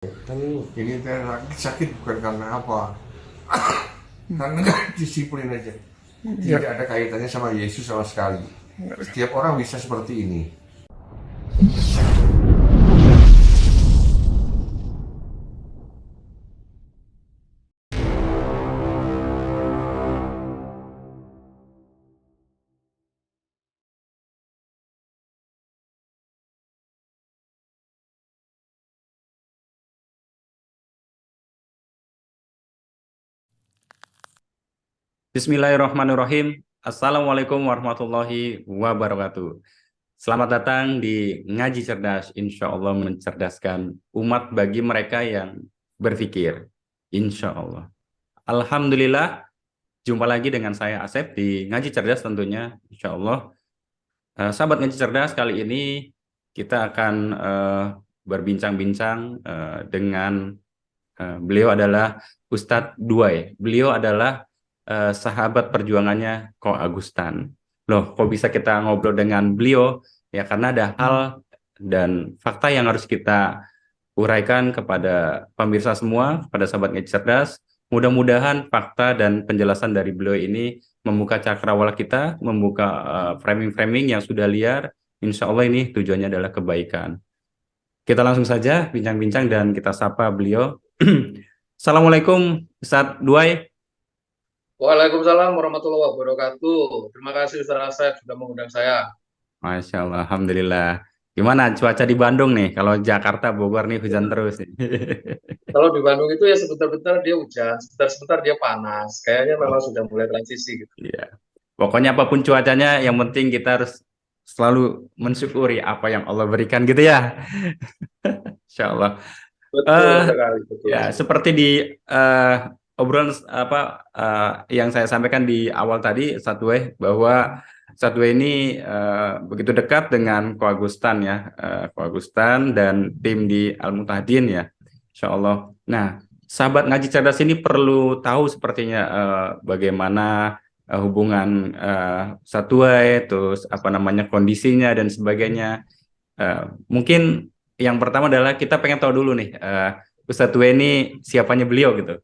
Kan ini teh sakit bukan karena apa, karena nggak disiplin aja. Tidak ada kaitannya sama Yesus sama sekali. Setiap orang bisa seperti ini. Bismillahirrahmanirrahim. Assalamualaikum warahmatullahi wabarakatuh. Selamat datang di Ngaji Cerdas. Insya Allah mencerdaskan umat bagi mereka yang berpikir. Insya Allah. Alhamdulillah, jumpa lagi dengan saya Asep di Ngaji Cerdas tentunya. Insya Allah. Sahabat Ngaji Cerdas, kali ini kita akan berbincang-bincang dengan beliau adalah Ustadz Duai. Beliau adalah sahabat perjuangannya Ko Agustan. Loh, kok bisa kita ngobrol dengan beliau? Ya karena ada hal dan fakta yang harus kita uraikan kepada pemirsa semua, kepada sahabat Ngaji Cerdas. Mudah-mudahan fakta dan penjelasan dari beliau ini membuka cakrawala kita, membuka framing-framing yang sudah liar. Insya Allah ini tujuannya adalah kebaikan. Kita langsung saja bincang-bincang dan kita sapa beliau. Assalamualaikum Ustadz Duai. Waalaikumsalam warahmatullahi wabarakatuh. Terima kasih Ustaz Asep sudah mengundang saya. Masya Allah, Alhamdulillah. Gimana cuaca di Bandung nih? Kalau Jakarta, Bogor nih hujan terus nih. Kalau di Bandung itu ya sebentar-bentar dia hujan, sebentar-sebentar dia panas. Kayaknya memang Oh, sudah mulai transisi gitu. iya. Pokoknya apapun cuacanya, yang penting kita harus selalu mensyukuri apa yang Allah berikan gitu ya. Insya Allah. Betul Eh, sekali, betul Ya, sekali. seperti di eh, obrolan apa yang saya sampaikan di awal tadi, Satwe, bahwa Satwe ini begitu dekat dengan Ko Agustan ya, Ko Agustan dan tim di Al Mutahdin ya, Insya Allah. Nah, sahabat ngaji cerdas ini perlu tahu sepertinya bagaimana hubungan Satwe, terus apa namanya kondisinya dan sebagainya. Eh, Mungkin yang pertama adalah kita pengen tahu dulu nih, Ustadz Dwe ini siapanya beliau gitu.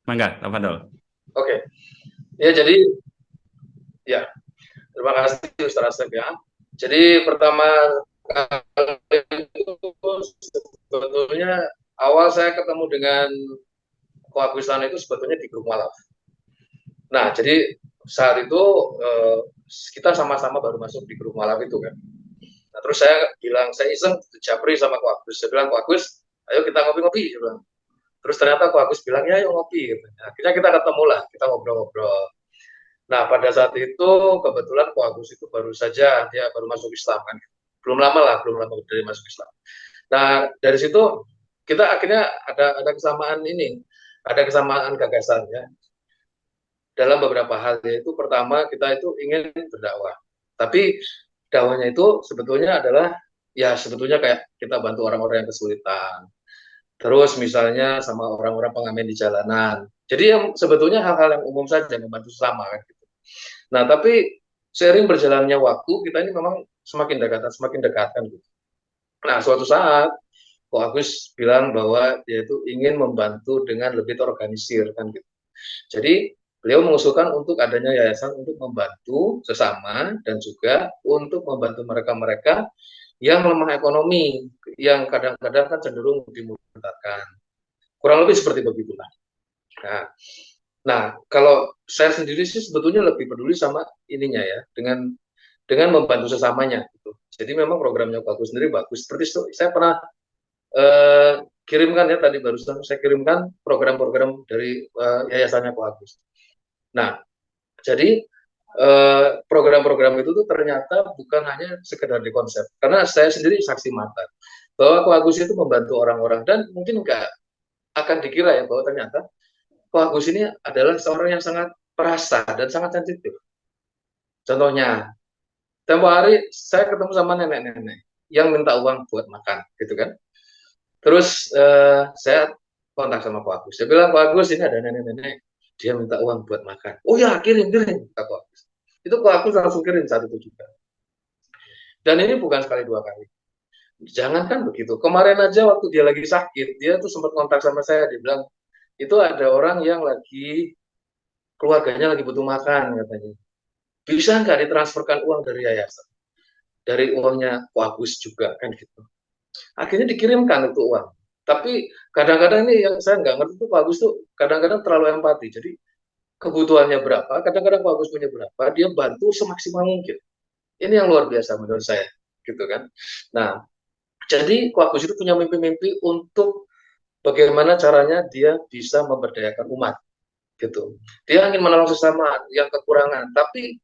Mangga, Tafadol. Oke, ya jadi ya terima kasih Ustaz Asep ya. Jadi pertama kali itu sebetulnya awal saya ketemu dengan Koagustan itu sebetulnya di grup malam. Nah, jadi saat itu eh, kita sama-sama baru masuk di grup malam itu kan. Nah, terus saya bilang, saya iseng japri sama Ko Agus. Saya bilang, Ko Agus, ayo kita ngopi-ngopi. Saya bilang. Terus ternyata Ko Agus bilang, ya ayo ngopi. Gitu. Nah, akhirnya kita ketemu lah, kita ngobrol-ngobrol. Nah, pada saat itu kebetulan Ko Agus itu baru saja, dia baru masuk Islam kan. Belum lama lah, belum lama dari masuk Islam. Nah, dari situ kita akhirnya ada kesamaan ini, ada kesamaan gagasan ya. Dalam beberapa hal, yaitu pertama kita itu ingin berdakwah. Tapi dakwahnya itu sebetulnya adalah ya sebetulnya kayak kita bantu orang-orang yang kesulitan. Terus misalnya sama orang-orang pengamen di jalanan. Jadi yang sebetulnya hal-hal yang umum saja membantu sesama kan gitu. Nah, tapi seiring berjalannya waktu kita ini memang semakin dekat kan gitu. Nah, suatu saat Ko Agus bilang bahwa dia itu ingin membantu dengan lebih terorganisir kan gitu. Jadi beliau mengusulkan untuk adanya yayasan untuk membantu sesama dan juga untuk membantu mereka-mereka yang lemah ekonomi, yang kadang-kadang kan cenderung dimudahkan. Kurang lebih seperti begitulah. Nah, nah, kalau saya sendiri sih sebetulnya lebih peduli sama ininya ya, dengan membantu sesamanya gitu. Jadi memang programnya bagus sendiri bagus. Seperti itu, saya pernah kirimkan ya tadi barusan saya kirimkan program-program dari yayasannya Pak Agus. Nah, jadi program-program itu tuh ternyata bukan hanya sekedar di konsep. Karena saya sendiri saksi mata bahwa Ko Agus itu membantu orang-orang dan mungkin nggak akan dikira ya bahwa ternyata Ko Agus ini adalah seorang yang sangat perasa dan sangat sensitif. Contohnya, tempo hari saya ketemu sama nenek-nenek yang minta uang buat makan, gitu kan. Terus saya kontak sama Ko Agus. Saya bilang, Ko Agus ini ada nenek-nenek, dia minta uang buat makan. Oh ya, kirim, kirim, kata Ko Agus. Itu Ko Agus langsung kirim saat itu juga. Dan ini bukan sekali dua kali. Jangankan begitu, kemarin aja waktu dia lagi sakit, dia tuh sempat kontak sama saya, dia bilang, itu ada orang yang lagi, keluarganya lagi butuh makan katanya. Bisa nggak ditransferkan uang dari yayasan? Dari uangnya Agus juga kan gitu. Akhirnya dikirimkan itu uang. Tapi kadang-kadang ini yang saya nggak ngerti tuh Pak Agus tuh kadang-kadang terlalu empati. Jadi kebutuhannya berapa, kadang-kadang Pak Agus punya berapa, dia bantu semaksimal mungkin. Ini yang luar biasa menurut saya, gitu kan. Nah, jadi Pak Agus itu punya mimpi-mimpi untuk bagaimana caranya dia bisa memberdayakan umat, gitu. Dia ingin menolong sesama yang kekurangan, tapi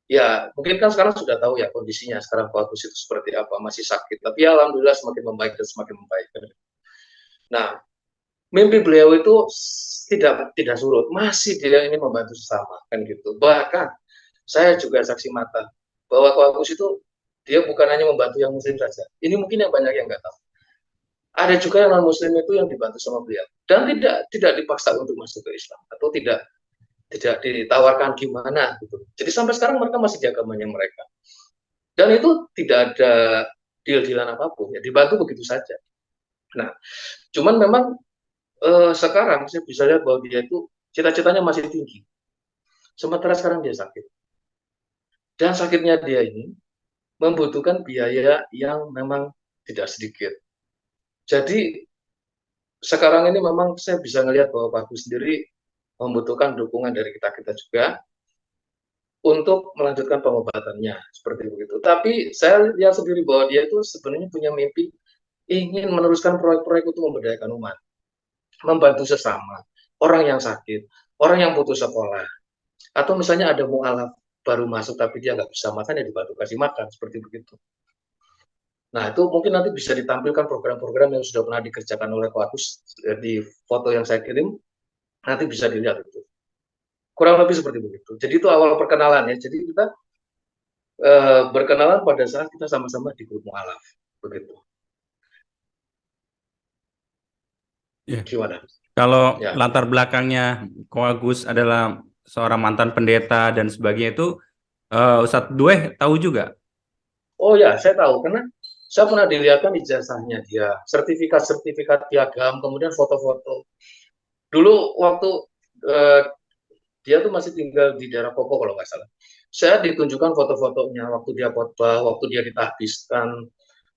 ya mungkin kan sekarang sudah tahu ya kondisinya sekarang Pak Agus itu seperti apa, masih sakit. Tapi ya, alhamdulillah semakin membaik dan semakin membaik. Nah, mimpi beliau itu tidak surut, masih dia ini membantu sesama kan gitu. Bahkan saya juga saksi mata bahwa Ko Agus itu dia bukan hanya membantu yang muslim saja. Ini mungkin yang banyak yang nggak tahu. Ada juga yang non muslim itu yang dibantu sama beliau dan tidak dipaksa untuk masuk ke Islam atau tidak ditawarkan gimana gitu. Jadi sampai sekarang mereka masih di agamanya mereka. Dan itu tidak ada deal-dealan apapun, ya dibantu begitu saja. Nah, cuman memang sekarang saya bisa lihat bahwa dia itu cita-citanya masih tinggi. Sementara sekarang dia sakit. Dan sakitnya dia ini membutuhkan biaya yang memang tidak sedikit. Jadi sekarang ini memang saya bisa melihat bahwa Pak Agus sendiri membutuhkan dukungan dari kita-kita juga untuk melanjutkan pengobatannya seperti begitu. Tapi saya lihat sendiri bahwa dia itu sebenarnya punya mimpi ingin meneruskan proyek-proyek untuk memberdayakan umat, membantu sesama, orang yang sakit, orang yang putus sekolah, atau misalnya ada mualaf baru masuk tapi dia nggak bisa makan ya dibantu kasih makan seperti begitu. Nah itu mungkin nanti bisa ditampilkan program-program yang sudah pernah dikerjakan oleh Ko Agus di foto yang saya kirim, nanti bisa dilihat itu. Kurang lebih seperti begitu. Jadi itu awal perkenalan ya. Jadi kita berkenalan pada saat kita sama-sama di grup mualaf begitu. Ya. Gimana? Kalau Ya. latar belakangnya Ko Agus adalah seorang mantan pendeta dan sebagainya itu Ustadz Due tahu juga. Oh ya, saya tahu karena saya pernah dilihatkan ijazahnya dia, sertifikat-sertifikat piagam, kemudian foto-foto. Dulu waktu eh, dia tuh masih tinggal di daerah Kopo kalau nggak salah. Saya ditunjukkan foto-fotonya waktu dia khotbah, waktu dia ditahbiskan,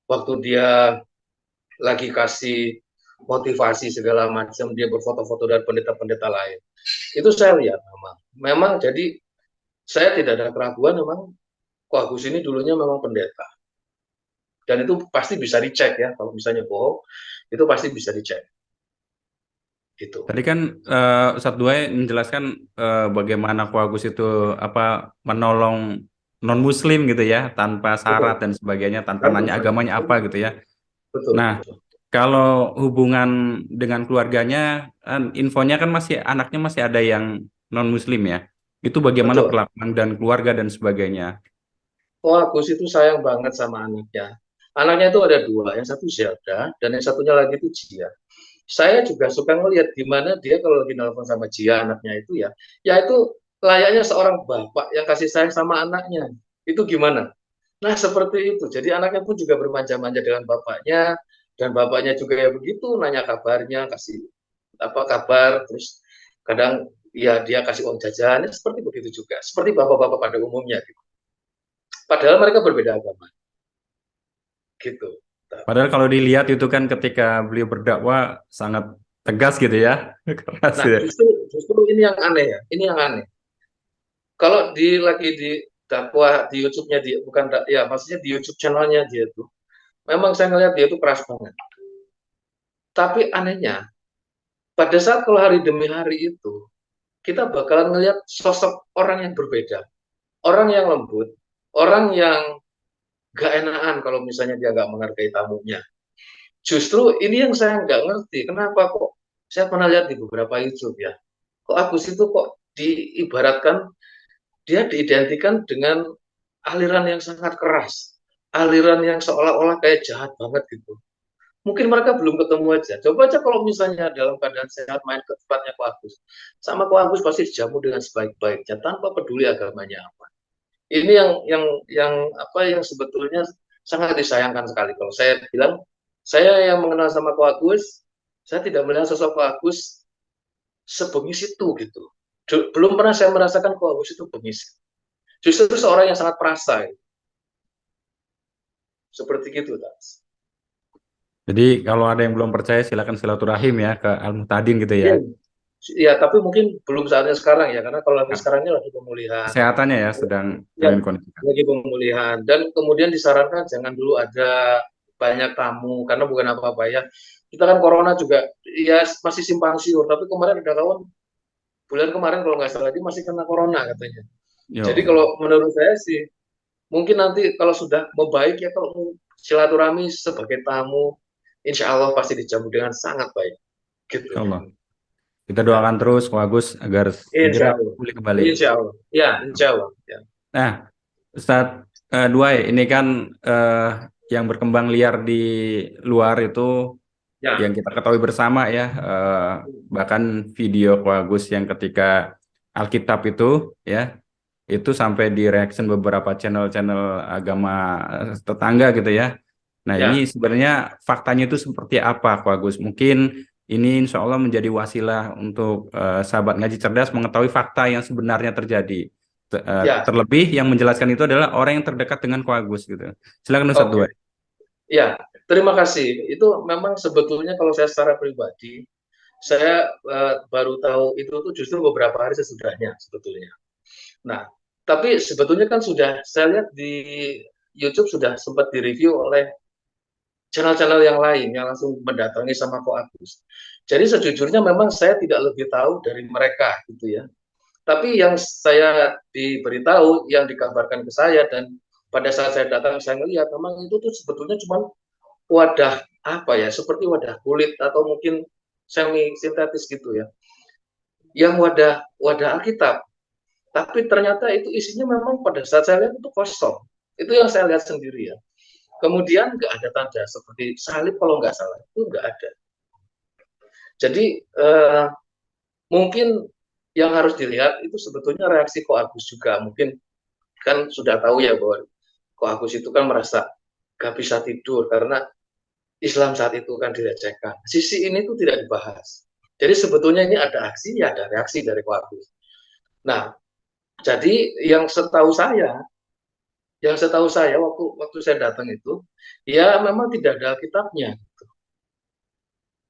waktu dia lagi kasih motivasi segala macam, dia berfoto-foto dan pendeta-pendeta lain. Itu saya lihat memang. Memang jadi saya tidak ada keraguan memang Ko Agus ini dulunya memang pendeta. Dan itu pasti bisa dicek ya, kalau misalnya bohong, itu pasti bisa dicek. Gitu. Tadi kan Ustadz Due menjelaskan bagaimana Ko Agus itu apa menolong non Muslim gitu ya, tanpa syarat Betul. dan sebagainya, tanpa Betul. nanya agamanya apa gitu ya. Betul. Nah, kalau hubungan dengan keluarganya, infonya kan masih anaknya masih ada yang non Muslim ya. Itu bagaimana Betul. perlakuan dan keluarga dan sebagainya. Oh, Agus itu sayang banget sama anaknya. Anaknya itu ada dua, yang satu Zelda, dan yang satunya lagi itu Jia. Saya juga suka ngelihat gimana dia kalau lagi nelfon sama Jia, anaknya itu ya itu layaknya seorang bapak yang kasih sayang sama anaknya. Itu gimana? Nah, seperti itu. Jadi anaknya pun juga bermanja-manja dengan bapaknya, dan bapaknya juga ya begitu, nanya kabarnya, kasih apa kabar, terus kadang ya dia kasih uang jajan, seperti begitu juga. Seperti bapak-bapak pada umumnya. Gitu. Padahal mereka berbeda agama. Gitu. Padahal kalau dilihat itu kan ketika beliau berdakwah sangat tegas gitu ya. Keras Nah, ya. justru ini yang aneh ya. Ini yang aneh. Kalau lagi di dakwah di YouTube-nya dia, bukan ya maksudnya di YouTube channelnya dia tuh, memang saya ngeliat dia tuh keras banget. Tapi anehnya, pada saat kalau hari demi hari itu, kita bakalan ngelihat sosok orang yang berbeda. Orang yang lembut, orang yang gak enakan kalau misalnya dia gak menghargai tamunya. Justru ini yang saya nggak ngerti, kenapa kok saya pernah lihat di beberapa YouTube ya, kok Agus itu kok diibaratkan, dia diidentikan dengan aliran yang sangat keras, aliran yang seolah-olah kayak jahat banget gitu. Mungkin mereka belum ketemu aja. Coba aja kalau misalnya dalam keadaan sehat main ke tempatnya Ko Agus. Sama Ko Agus pasti dijamu dengan sebaik-baiknya tanpa peduli agamanya apa. Ini yang apa yang sebetulnya sangat disayangkan sekali kalau saya bilang, saya yang mengenal sama Ko Agus, saya tidak melihat sosok Ko Agus sebengis itu gitu. Belum pernah saya merasakan Ko Agus itu bengis. Justru seorang yang sangat perasa, gitu. Seperti gitu, Tas. Jadi kalau ada yang belum percaya silakan silaturahim ya ke Al-Muhtadin gitu ya. Mungkin, ya tapi mungkin belum saatnya sekarang ya, karena kalau lagi Nah, sekarang ini lagi pemulihan. kesehatannya ya sedang Ya, kondisikan. lagi pemulihan. Dan kemudian disarankan jangan dulu ada banyak tamu, karena bukan apa-apa ya. Kita kan corona juga, ya masih simpang siur, tapi kemarin ada kawan, bulan kemarin kalau nggak salah, dia masih kena corona katanya. Jadi Yo, kalau menurut saya sih, mungkin nanti kalau sudah membaik ya, kalau silaturahmi sebagai tamu, insya Allah pasti dijamu dengan sangat baik. Gitu. insya Allah. Kita Ya. doakan terus Ko Agus agar Insya segera Allah. pulih kembali. Insya Allah. Ya, insya Allah. Ya. Nah, Ustadz Duai, ini kan yang berkembang liar di luar itu Ya. yang kita ketahui bersama ya, bahkan video Ko Agus yang ketika Alkitab itu ya, itu sampai di reaction beberapa channel-channel agama tetangga gitu ya. Nah, Ya. ini sebenarnya faktanya itu seperti apa, Ko Agus? Mungkin ini insya Allah menjadi wasilah untuk sahabat ngaji cerdas mengetahui fakta yang sebenarnya terjadi. Ya. Terlebih yang menjelaskan itu adalah orang yang terdekat dengan Ko Agus gitu. Silakan Ustadz Duai. Oke. Ya, terima kasih. Itu memang sebetulnya kalau saya secara pribadi, saya baru tahu itu tuh justru beberapa hari sesudahnya sebetulnya. Nah, tapi sebetulnya kan sudah saya lihat di YouTube sudah sempat direview oleh channel-channel yang lain yang langsung mendatangi sama Ko Agus. Jadi sejujurnya memang saya tidak lebih tahu dari mereka gitu ya. Tapi yang saya diberitahu, yang dikabarkan ke saya dan pada saat saya datang saya melihat memang itu tuh sebetulnya cuma wadah apa ya, seperti wadah kulit atau mungkin semi sintetis gitu ya. Yang wadah Alkitab. Tapi ternyata itu isinya memang pada saat saya lihat itu kosong. Itu yang saya lihat sendiri ya. Kemudian nggak ada tanda seperti salib kalau nggak salah, itu nggak ada. Jadi mungkin yang harus dilihat itu sebetulnya reaksi Ko Agus juga. Mungkin kan sudah tahu ya bahwa Ko Agus itu kan merasa nggak bisa tidur karena Islam saat itu kan dilecehkan. Sisi ini tuh tidak dibahas. Jadi sebetulnya ini ada aksi, ya ada reaksi dari Ko Agus. Nah, jadi yang setahu saya waktu saya datang itu, ya memang tidak ada Alkitabnya.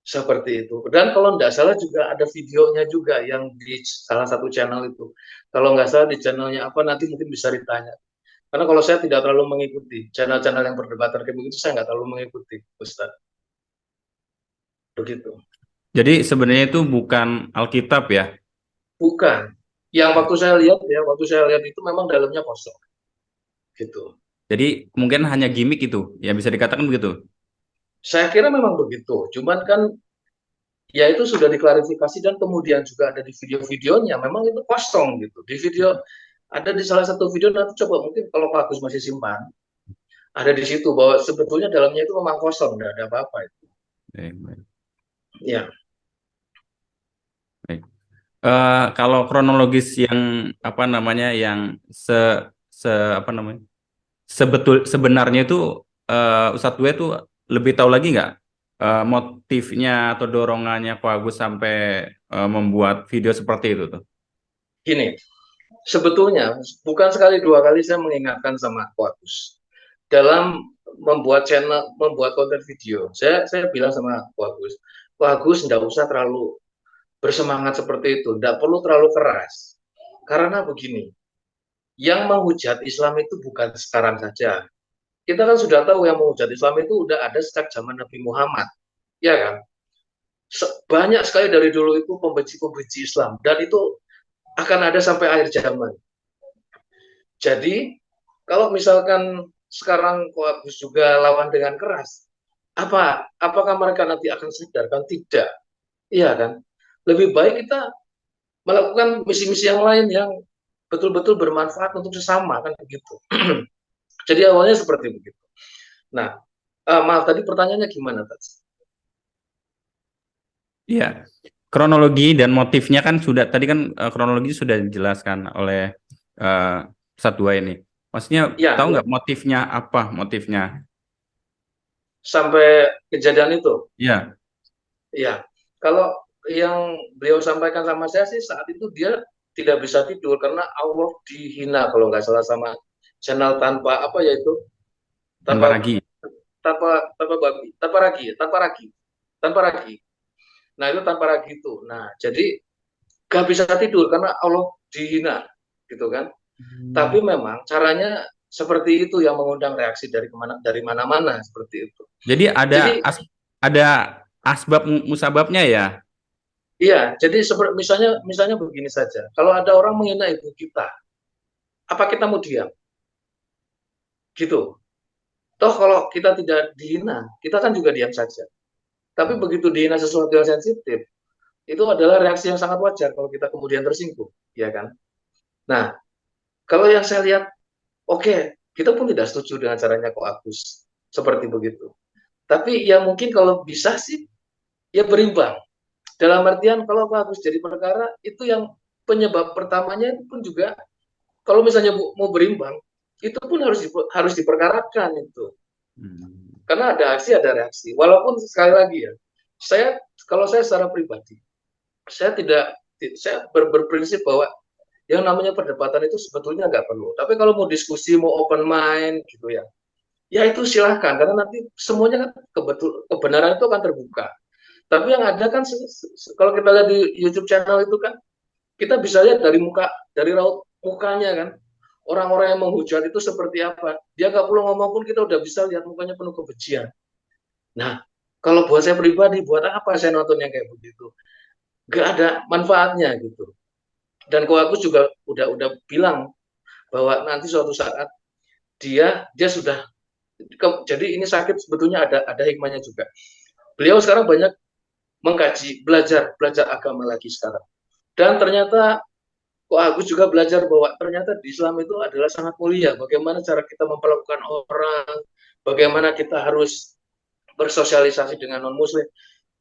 Seperti itu. Dan kalau nggak salah juga ada videonya juga yang di salah satu channel itu. Kalau nggak salah di channelnya apa nanti mungkin bisa ditanya. Karena kalau saya tidak terlalu mengikuti channel-channel yang berdebatan kayak begitu, saya nggak terlalu mengikuti, Ustaz. Begitu. Jadi sebenarnya itu bukan Alkitab ya. Bukan. Yang waktu saya lihat itu memang dalamnya kosong. Gitu. Jadi mungkin hanya gimmick itu, ya bisa dikatakan begitu. Saya kira memang begitu. Cuman kan ya itu sudah diklarifikasi dan kemudian juga ada di video-videonya memang itu kosong gitu. Di video ada di salah satu video nanti coba mungkin kalau Pak Agus masih simpan ada di situ bahwa sebetulnya dalamnya itu memang kosong, tidak ada apa-apa itu. Baik. Ya. Baik. Kalau kronologis yang apa namanya yang apa namanya sebenarnya itu Ustadz Dwe itu lebih tahu lagi nggak motifnya atau dorongannya Ko Agus sampai membuat video seperti itu tuh? Gini, sebetulnya bukan sekali dua kali saya mengingatkan sama Ko Agus dalam membuat channel, membuat konten video. Saya bilang sama Ko Agus tidak usah terlalu bersemangat seperti itu, tidak perlu terlalu keras. Karena begini, yang menghujat Islam itu bukan sekarang saja. Kita kan sudah tahu yang menghujat Islam itu udah ada sejak zaman Nabi Muhammad, ya kan? Banyak sekali dari dulu itu pembenci-pembenci Islam dan itu akan ada sampai akhir zaman. Jadi kalau misalkan sekarang Ko Agus juga lawan dengan keras, apakah mereka nanti akan sadar? Kan tidak, iya kan? Lebih baik kita melakukan misi-misi yang lain yang betul-betul bermanfaat untuk sesama kan begitu. Jadi awalnya seperti begitu. Nah, maaf tadi pertanyaannya gimana tadi? Iya, kronologi dan motifnya kan sudah tadi kan kronologi sudah dijelaskan oleh Ustadz Dwe ini. Maksudnya Ya, tahu ya, nggak motifnya apa motifnya? sampai kejadian itu. Ya, Ya, kalau yang beliau sampaikan sama saya sih saat itu dia tidak bisa tidur karena Allah dihina kalau nggak salah sama channel tanpa apa ya itu tanpa tanpa ragi. tanpa babi tanpa ragi tanpa ragi. Nah itu tanpa ragi itu. Nah jadi nggak bisa tidur karena Allah dihina gitu kan. Hmm. Tapi memang caranya seperti itu yang mengundang reaksi dari mana-mana seperti itu. Jadi Jadi ada asbab musababnya ya. iya, jadi seperti misalnya begini saja. Kalau ada orang menghina ibu kita, apa kita mau diam? Gitu. Toh kalau kita tidak dihina, kita kan juga diam saja. Tapi begitu dihina sesuatu yang sensitif, itu adalah reaksi yang sangat wajar kalau kita kemudian tersinggung, ya kan? Nah, kalau yang saya lihat, oke, kita pun tidak setuju dengan caranya kok Agus seperti begitu. Tapi ya mungkin kalau bisa sih, ya berimbang. Dalam artian kalau Pak Agus jadi perkara, itu yang penyebab pertamanya itu pun juga, kalau misalnya mau berimbang, itu pun harus diperkarakan itu. Hmm. Karena ada aksi, ada reaksi. Walaupun sekali lagi ya, kalau saya secara pribadi, saya berprinsip bahwa yang namanya perdebatan itu sebetulnya nggak perlu. Tapi kalau mau diskusi, mau open mind gitu ya, ya itu silahkan. Karena nanti semuanya kan kebenaran itu akan terbuka. Tapi yang ada kan kalau kita lihat di YouTube channel itu kan kita bisa lihat dari raut mukanya kan. Orang-orang yang menghujat itu seperti apa. Dia nggak perlu ngomong pun kita udah bisa lihat mukanya penuh kebencian. Nah, kalau buat saya pribadi, buat apa saya nonton yang kayak begitu? Nggak ada manfaatnya gitu. Dan Ko Agus juga udah bilang bahwa nanti suatu saat dia sudah jadi ini sakit sebetulnya ada hikmahnya juga. Beliau sekarang banyak mengkaji, belajar agama lagi sekarang. Dan ternyata Ko Agus juga belajar bahwa ternyata di Islam itu adalah sangat mulia. Bagaimana cara kita memperlakukan orang, bagaimana kita harus bersosialisasi dengan non Muslim.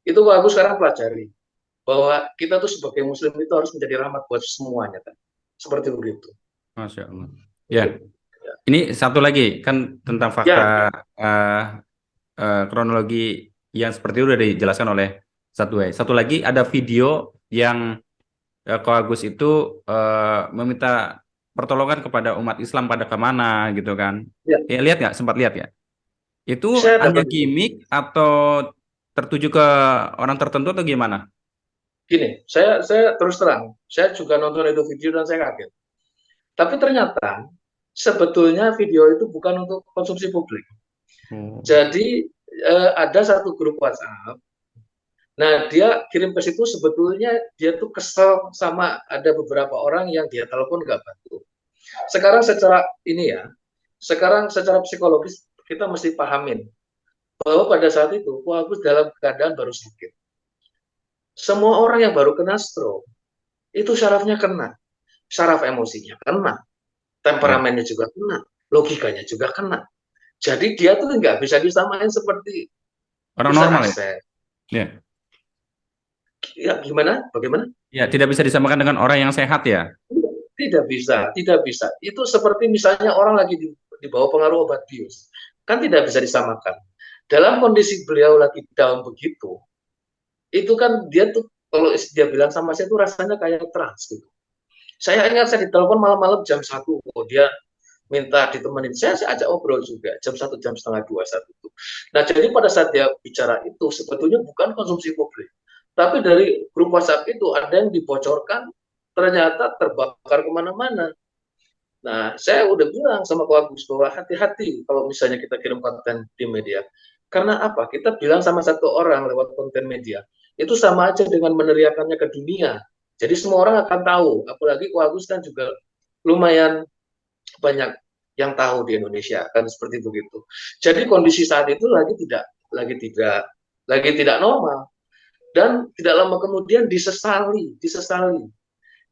Itu Ko Agus sekarang pelajari bahwa kita tuh sebagai Muslim itu harus menjadi rahmat buat semuanya kan. Seperti begitu. Masya Allah. Ya, ini satu lagi kan tentang Ya, fakta kronologi yang seperti itu sudah dijelaskan oleh Satu Satu lagi ada video yang Ko Agus itu meminta pertolongan kepada umat Islam pada kemana gitu kan. ya, Ya lihat nggak? Sempat lihat ya? Itu saya hanya dapat gimmick atau tertuju ke orang tertentu atau gimana? gini, saya terus terang, saya juga nonton itu video dan saya kaget. Tapi ternyata sebetulnya video itu bukan untuk konsumsi publik. Oh. Jadi ada satu grup WhatsApp. Nah, dia kirim ke situ sebetulnya dia tuh kesel sama ada beberapa orang yang dia telepon nggak bantu. Sekarang secara psikologis kita mesti pahamin bahwa pada saat itu Ko Agus dalam keadaan baru sakit. Semua orang yang baru kena stroke itu syarafnya kena, syaraf emosinya kena, Ya, temperamennya juga kena, logikanya juga kena. Jadi dia tuh nggak bisa disamain seperti orang Ustaz normal ya. Asep. Ya, Ya gimana? Bagaimana? ya tidak bisa disamakan dengan orang yang sehat ya. Tidak bisa, tidak bisa. Itu seperti misalnya orang lagi di bawah pengaruh obat bius, kan tidak bisa disamakan. Dalam kondisi beliau lagi down begitu, itu kan dia tuh kalau dia bilang sama saya itu rasanya kayak trans gitu. Saya ingat saya ditelepon malam-malam jam 1, oh, dia minta ditemenin. Saya ajak obrol juga jam 1 jam setengah 2 saat itu. Nah, jadi pada saat dia bicara itu sebetulnya bukan konsumsi publik. Tapi dari grup WhatsApp itu ada yang dibocorkan ternyata terbakar kemana-mana. Nah, saya udah bilang sama Ko Agus bahwa hati-hati kalau misalnya kita kirim konten di media. Karena apa? Kita bilang sama satu orang lewat konten media, itu sama aja dengan meneriakannya ke dunia. Jadi semua orang akan tahu, apalagi Ko Agus kan juga lumayan banyak yang tahu di Indonesia kan seperti begitu. Jadi kondisi saat itu lagi tidak lagi tidak normal dan tidak lama kemudian disesali.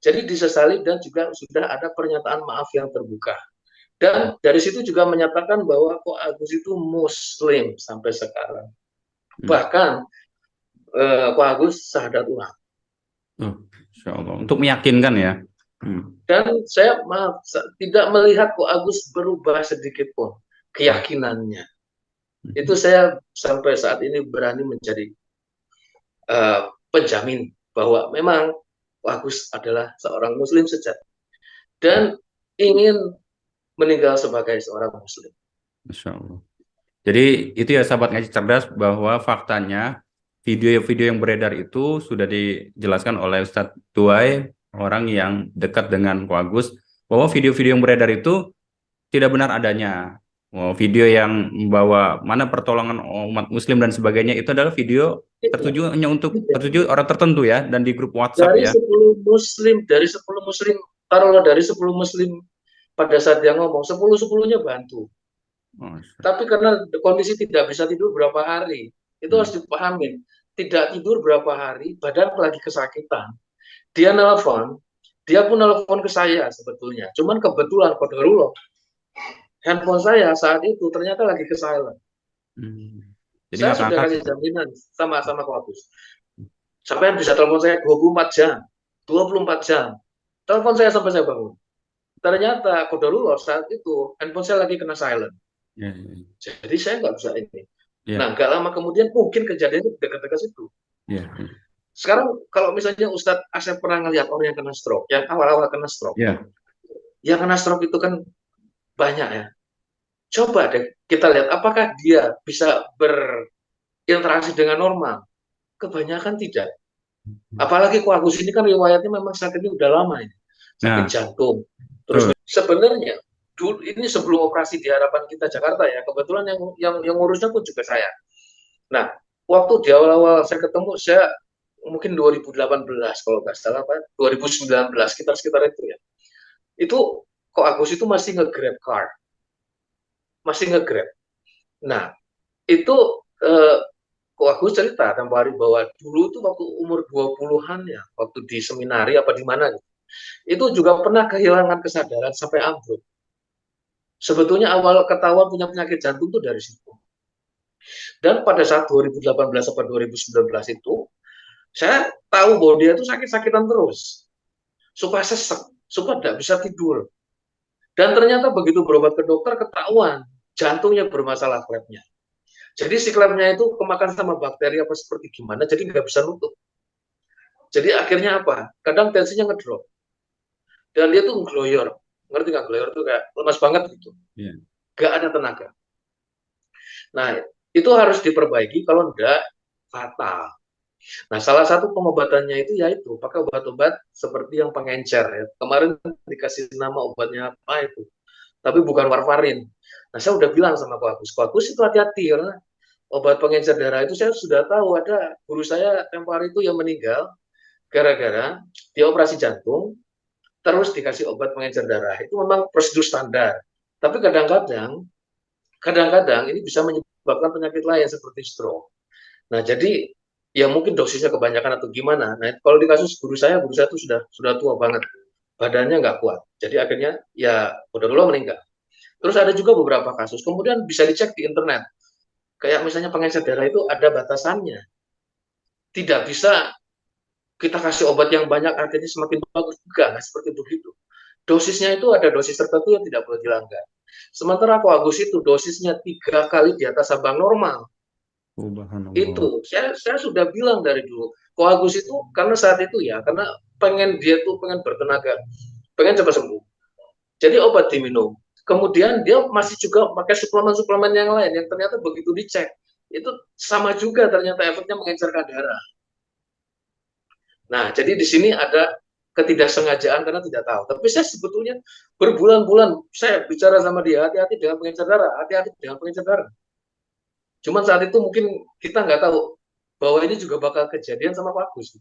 Jadi disesali dan juga sudah ada pernyataan maaf yang terbuka. Dan dari situ juga menyatakan bahwa Ko Agus itu Muslim sampai sekarang. Bahkan Ko Agus syahadat ulang. Insya Allah. Untuk meyakinkan ya. Dan saya tidak melihat kok Agus berubah sedikit pun keyakinannya. Itu saya sampai saat ini berani menjadi penjamin bahwa memang Agus adalah seorang Muslim sejati dan ingin meninggal sebagai seorang Muslim. Masya Allah. Jadi itu ya sahabat ngaji cerdas, bahwa faktanya video-video yang beredar itu sudah dijelaskan oleh Ustadz Tuai, orang yang dekat dengan Ko Agus, bahwa video-video yang beredar itu tidak benar adanya. Video yang membawa mana pertolongan umat Muslim dan sebagainya itu adalah video tertuju hanya untuk tertuju orang tertentu ya, dan di grup WhatsApp Dari ya. 10 Muslim, taruhlah dari 10 Muslim pada saat dia ngomong, 10-10-nya bantu. Tapi karena kondisi tidak bisa tidur berapa hari, itu harus dipahami. Tidak tidur berapa hari, badan lagi kesakitan. Dia pun nelfon ke saya sebetulnya. Cuman kebetulan qadarullah, handphone saya saat itu ternyata lagi ke silent. Jadi Saya sudah kasih jaminan sama-sama Ko Agus. Sampai bisa telepon saya 24 jam, 24 jam. Telepon saya sampai saya bangun. Ternyata qadarullah saat itu handphone saya lagi kena silent. Jadi saya nggak bisa ini. Nah, nggak lama kemudian mungkin kejadiannya dekat-dekat situ. Sekarang kalau misalnya Ustadz Asep pernah ngelihat orang yang kena stroke, yang awal-awal kena stroke, yang kena stroke itu kan banyak ya. Coba deh kita lihat apakah dia bisa berinteraksi dengan normal. Kebanyakan tidak. Apalagi Ko Agus ini kan riwayatnya memang sakitnya udah lama ini, sakit jantung. Terus sebenarnya dulu ini sebelum operasi di Harapan Kita Jakarta ya, kebetulan yang ngurusnya pun juga saya. Nah, waktu di awal-awal saya ketemu, saya mungkin 2018 kalau nggak salah, Pak, 2019 sekitar itu ya. Itu Ko Agus itu masih nge-grab car. Masih nge-grab. Nah, itu Ko Agus cerita tempo hari bahwa dulu tuh waktu umur 20-an ya, waktu di seminari apa di mana gitu. Itu juga pernah kehilangan kesadaran sampai ambruk. Sebetulnya awal ketahuan punya penyakit jantung tuh dari situ. Dan pada saat 2018 sampai 2019 itu, saya tahu bahwa dia itu sakit-sakitan terus. Suka sesek, suka tidak bisa tidur. Dan ternyata begitu berobat ke dokter, ketahuan jantungnya bermasalah klepnya. Jadi si klepnya itu kemakan sama bakteri apa seperti gimana, jadi nggak bisa nutup. Jadi akhirnya apa? Kadang tensinya ngedrop. Dan dia tuh ngegloyor. Ngerti nggak ngegloyor tuh kayak lemas banget gitu. Nggak ada tenaga. Nah, itu harus diperbaiki, kalau enggak fatal. Nah, salah satu pengobatannya itu yaitu pakai obat-obat seperti yang pengencer ya. Kemarin dikasih nama obatnya apa itu, tapi bukan warfarin. Nah, saya udah bilang sama Ko Agus itu hati-hati karena obat pengencer darah itu saya sudah tahu, ada guru saya tempo hari itu yang meninggal gara-gara dia operasi jantung, terus dikasih obat pengencer darah. Itu memang prosedur standar. Tapi kadang-kadang ini bisa menyebabkan penyakit lain seperti stroke. Nah, jadi ya mungkin dosisnya kebanyakan atau gimana. Nah, kalau di kasus guru saya itu sudah tua banget, badannya nggak kuat. Jadi akhirnya ya udah dulu meninggal. Terus ada juga beberapa kasus, kemudian bisa dicek di internet. Kayak misalnya pengencer darah itu ada batasannya. Tidak bisa kita kasih obat yang banyak artinya semakin bagus, enggak seperti begitu. Dosisnya itu ada dosis tertentu yang tidak boleh dilanggar. Sementara Ko Agus itu dosisnya 3 kali di atas ambang normal. Itu saya sudah bilang dari dulu, Ko Agus itu karena saat itu ya, karena dia tuh pengen bertenaga, pengen cepat sembuh. Jadi obat diminum. Kemudian dia masih juga pakai suplemen-suplemen yang lain yang ternyata begitu dicek itu sama juga, ternyata efeknya mengencerkan darah. Nah, jadi di sini ada ketidaksengajaan karena tidak tahu. Tapi saya sebetulnya berbulan-bulan saya bicara sama dia, hati-hati dengan pengencer darah, hati-hati dengan pengencer darah. Cuman saat itu mungkin kita nggak tahu bahwa ini juga bakal kejadian sama Pak Agus.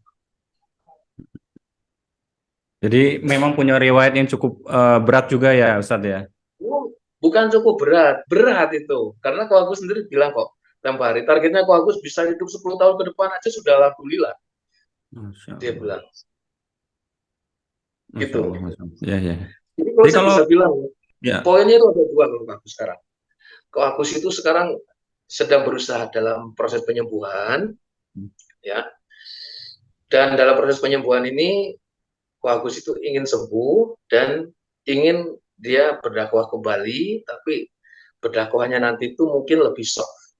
Jadi memang punya riwayat yang cukup berat juga ya Ustadz ya? Bukan cukup berat itu. Karena Ko Agus sendiri bilang kok, tempo hari targetnya Ko Agus bisa hidup 10 tahun ke depan aja sudah alhamdulillah. Dia bilang. Gitu. Ya. Jadi kalau saya bisa bilang, poinnya itu ada 2 kalau Ko Agus sekarang. Ko Agus itu sekarang sedang berusaha dalam proses penyembuhan, ya. Dan dalam proses penyembuhan ini Ko Agus itu ingin sembuh dan ingin dia berdakwah kembali, tapi berdakwahnya nanti itu mungkin lebih soft.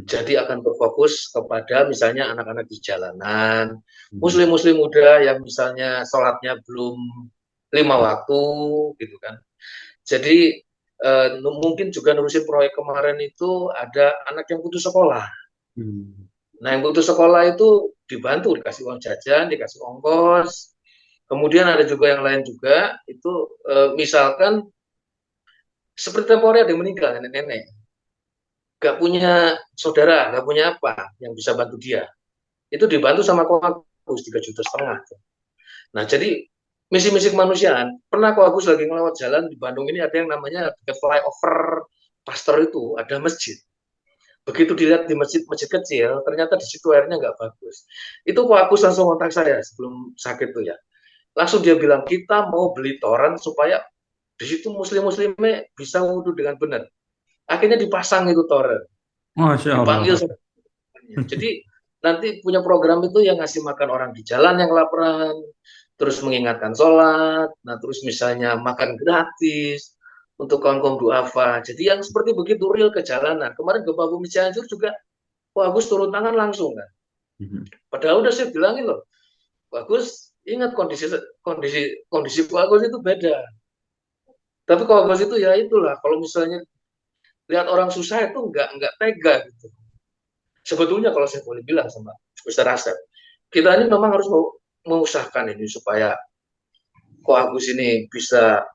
Jadi akan berfokus kepada misalnya anak-anak di jalanan, muslim-muslim muda yang misalnya sholatnya belum 5 waktu, gitu kan. Jadi mungkin juga nurusin proyek kemarin itu ada anak yang putus sekolah. Nah, yang putus sekolah itu dibantu, dikasih uang jajan, dikasih ongkos. Kemudian ada juga yang lain juga, itu misalkan seperti tempo hari ada yang meninggal, nenek-nenek. Gak punya saudara, gak punya apa yang bisa bantu dia. Itu dibantu sama Koagus 3,5 juta. Nah, jadi misi-misi kemanusiaan, pernah Koagus lagi ngelawat jalan di Bandung ini, ada yang namanya flyover pastor itu, ada masjid. Begitu dilihat di masjid kecil, ternyata di situ airnya nggak bagus. Itu Koagus langsung kontak saya sebelum sakit tuh ya. Langsung dia bilang, kita mau beli toren supaya di situ muslim-muslimnya bisa wudhu dengan benar. Akhirnya dipasang itu toren, Masya dipanggil. Allah. Jadi nanti punya program itu yang ngasih makan orang di jalan yang kelaparan, terus mengingatkan sholat, nah terus misalnya makan gratis untuk kaum duafa. Jadi yang seperti begitu real ke jalanan. Kemarin gempa bumi Cianjur juga, Agus turun tangan langsung kan. Padahal udah saya bilangin loh, Agus ingat kondisi Agus itu beda. Tapi kalau Agus itu ya itulah, kalau misalnya lihat orang susah itu nggak tega gitu. Sebetulnya kalau saya boleh bilang sama Ustaz Asep, kita ini memang harus mengusahakan ini supaya Ko Agus ini bisa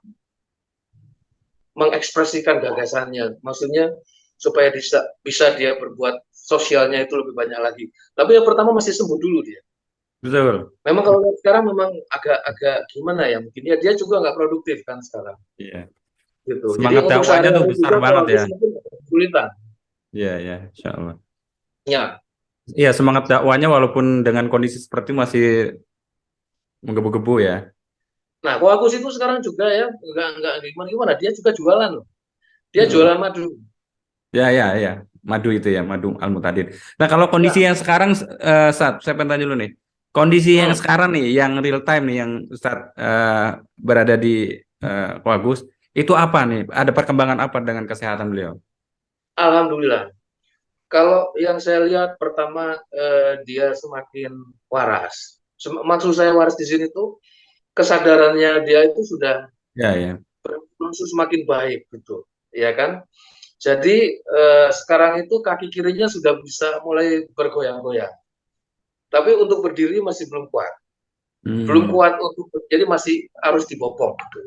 mengekspresikan gagasannya, maksudnya supaya bisa dia berbuat sosialnya itu lebih banyak lagi. Tapi yang pertama masih sembuh dulu dia. Betul. Memang kalau sekarang memang agak gimana ya, mungkin dia juga nggak produktif kan sekarang. Iya. Gitu. Semangat jadi dakwahnya tuh besar banget ya. Kesulitan. Iya, ya, insya Allah. Ya. Iya, semangat dakwahnya walaupun dengan kondisi seperti masih menggebu-gebu ya. Nah, Ko Agus itu sekarang juga ya nggak gimana, dia juga jualan loh. Dia jualan madu. Ya, madu itu ya, madu Al-Muhtadin. Nah, kalau kondisi yang sekarang, saya pengen tanya dulu nih, kondisi yang sekarang nih, yang real time nih, yang Ustadz berada di Ko Agus, itu apa nih? Ada perkembangan apa dengan kesehatan beliau? Alhamdulillah. Kalau yang saya lihat pertama dia semakin waras. Maksud saya waras di sini tuh kesadarannya dia itu sudah semakin baik gitu, ya kan? Jadi sekarang itu kaki kirinya sudah bisa mulai bergoyang-goyang. Tapi untuk berdiri masih belum kuat. Belum kuat jadi masih harus dibopong gitu.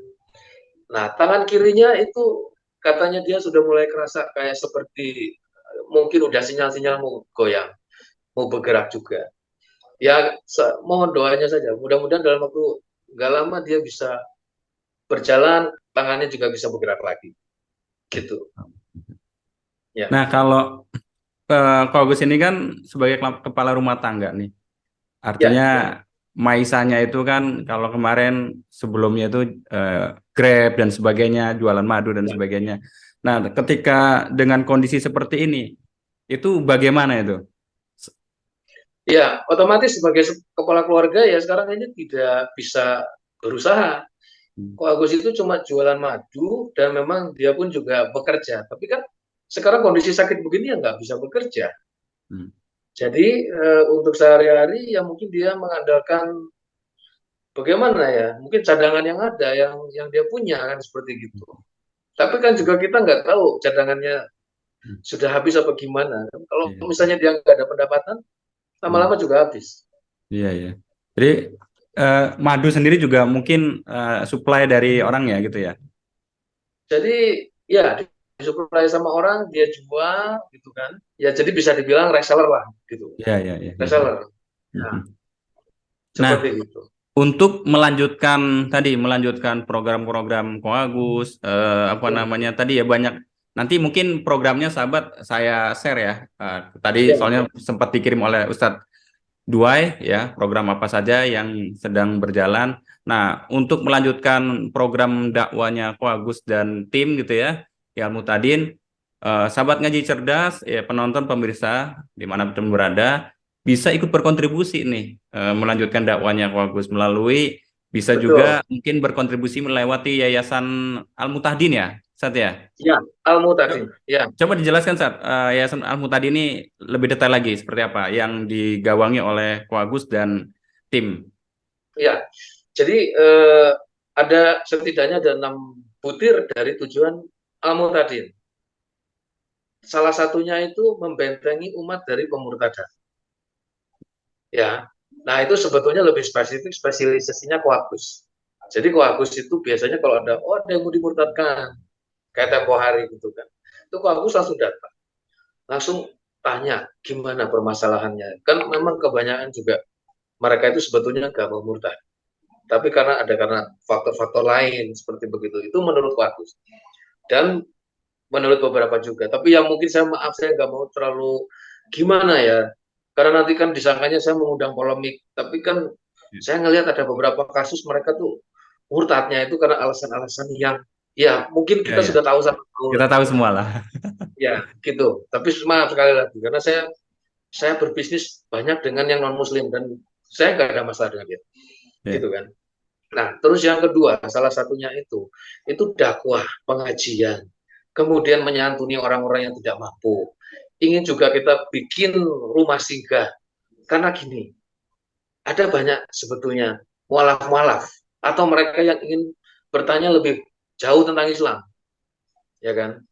Nah, tangan kirinya itu katanya dia sudah mulai kerasa kayak seperti mungkin udah sinyal-sinyal mau goyang, mau bergerak juga. Ya, mohon doanya saja. Mudah-mudahan dalam waktu nggak lama dia bisa berjalan, tangannya juga bisa bergerak lagi. Gitu. Ya. Nah, kalau Ko Agus ini kan sebagai kepala rumah tangga nih. Artinya Maisanya itu kan kalau kemarin sebelumnya itu Grab dan sebagainya, jualan madu dan sebagainya. Nah, ketika dengan kondisi seperti ini, itu bagaimana itu? Ya, otomatis sebagai kepala keluarga ya sekarang ini tidak bisa berusaha. Ko Agus itu cuma jualan madu dan memang dia pun juga bekerja. Tapi kan sekarang kondisi sakit begini ya nggak bisa bekerja. Jadi untuk sehari-hari ya mungkin dia mengandalkan bagaimana ya, mungkin cadangan yang ada, yang dia punya kan seperti gitu. Tapi kan juga kita nggak tahu cadangannya sudah habis apa gimana. Kalau misalnya dia nggak ada pendapatan, lama-lama juga habis. Iya. Jadi madu sendiri juga mungkin supply dari orang ya gitu ya? Jadi ya disuplai sama orang, dia jual gitu kan. Ya jadi bisa dibilang reseller lah gitu. Iya. Reseller. Nah, seperti itu. Untuk melanjutkan program-program Ko Agus, namanya tadi ya banyak. Nanti mungkin programnya sahabat saya share ya. Tadi soalnya sempat dikirim oleh Ustadz Duai ya, program apa saja yang sedang berjalan. Nah, untuk melanjutkan program dakwanya Ko Agus dan tim gitu ya, Al-Muhtadin, sahabat ngaji cerdas, ya penonton pemirsa dimanapun berada, bisa ikut berkontribusi nih melanjutkan dakwanya Ko Agus melalui Bisa betul. juga mungkin berkontribusi melewati Yayasan Al-Mutahdin ya, Sat ya. Ya, Almu tadi. Co- Ya, Coba dijelaskan, Sat, Yayasan Al-Mutahdin ini lebih detail lagi seperti apa yang digawangi oleh Ko Agus dan tim. ya. Jadi ada setidaknya ada 6 butir dari tujuan Almu tadi. Salah satunya itu membentengi umat dari pemurtadan. Ya, nah itu sebetulnya lebih spesifik spesialisasinya Koagus. Jadi Koagus itu biasanya kalau ada yang mau dimurtadkan kayak tempo hari gitu kan, itu Koagus langsung datang, langsung tanya gimana permasalahannya. Kan memang kebanyakan juga mereka itu sebetulnya nggak mau murtad, tapi karena faktor-faktor lain seperti begitu. Itu menurut Koagus dan menurut beberapa juga. Tapi yang mungkin saya nggak mau terlalu gimana ya, karena nanti kan disangkanya saya mengundang polemik. Tapi kan saya ngelihat ada beberapa kasus mereka tuh murtadnya itu karena alasan-alasan yang ya mungkin Ya, kita ya. sudah tahu sama tahu Kita lah. tahu semua lah. Ya gitu. Tapi maaf sekali lagi karena saya berbisnis banyak dengan yang non Muslim dan saya nggak ada masalah dengan dia, Ya. gitu kan. Nah, terus yang kedua, salah satunya itu dakwah, pengajian, kemudian menyantuni orang-orang yang tidak mampu. Ingin juga kita bikin rumah singgah, karena gini, ada banyak sebetulnya mualaf-mualaf atau mereka yang ingin bertanya lebih jauh tentang Islam, ya kan?